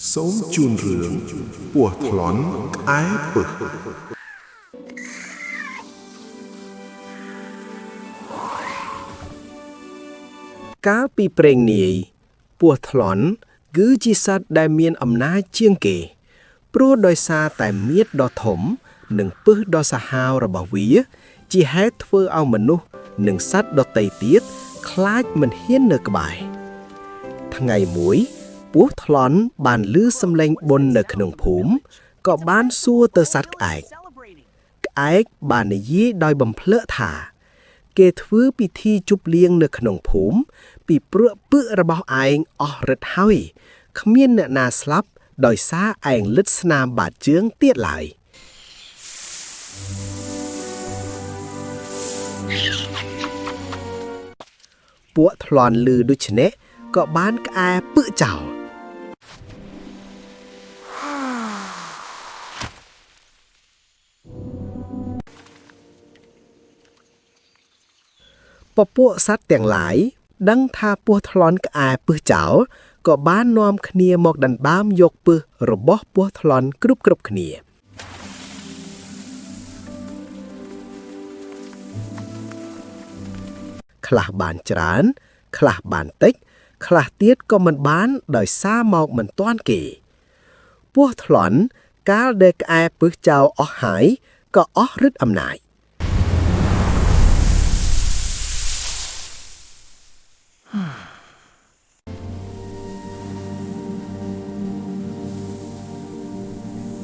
សូមជូនរឿងពស់ថ្លន់ក្អែពឹសកាលពីព្រេងនាយពស់ថ្លន់គឺជាសត្វដែលមានអំណាចជាងគេព្រោះដោយសារតែមាឌដ៏ធំនិងពឹសដ៏សាហាវរបស់វាជាហេតុធ្វើឲ្យមនុស្សនិងសត្វដទៃទៀតខ្លាចមិនហ៊ាននៅក្បែរថ្ងៃមួយពស់ថ្លន់បានឮសំឡេងបុណ្យនៅក្នុងភូមិក៏បានសួរទៅសត្វក្អែកបាននិយាយដោយបំភ្លើកថាគេធ្វើពិធីជប់លៀងនៅក្នុងភូមិពីព្រោះពឹសរបស់ឯងអស់ឫទ្ធិហើយគ្មានអ្នកណាស្លាប់ដោយសារឯងលិតស្នាមបាតជើងទៀតឡើយពួកថ្លន់ឮដូច្នេះក៏បានក្អែពឹសចោលពពួកសត្វទាំងឡាយដឹងថាពស់ថ្លន់ក្អែពឹសចោលក៏បាននាំគ្នាមកដណ្ដើមយកពឹសរបស់ពស់ថ្លន់គ្រប់គ្នាខ្លះបានច្រើនខ្លះបានតិចខ្លះទៀតក៏មិនបានដោយសារមកមិនទាន់គេពស់ថ្លន់កាលដែលក្អែពឹសចោលអស់ហើយក៏អស់ឫទ្ធិអំណាច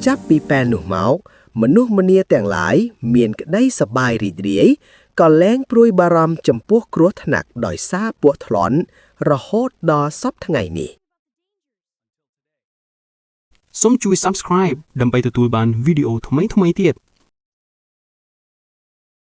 ចាប់ពីពេលនោះមកមនុស្សម្នាទាំងឡាយមានក្តីសប្បាយរីករាយក៏លែងព្រួយបារម្ភចំពោះគ្រោះថ្នាក់ដោយសារពស់ថ្លន់រហូតដល់សព្វថ្ងៃនេះសូមជួយ Subscribe ដើម្បីទទួលបានវីដេអូថ្មីៗទៀត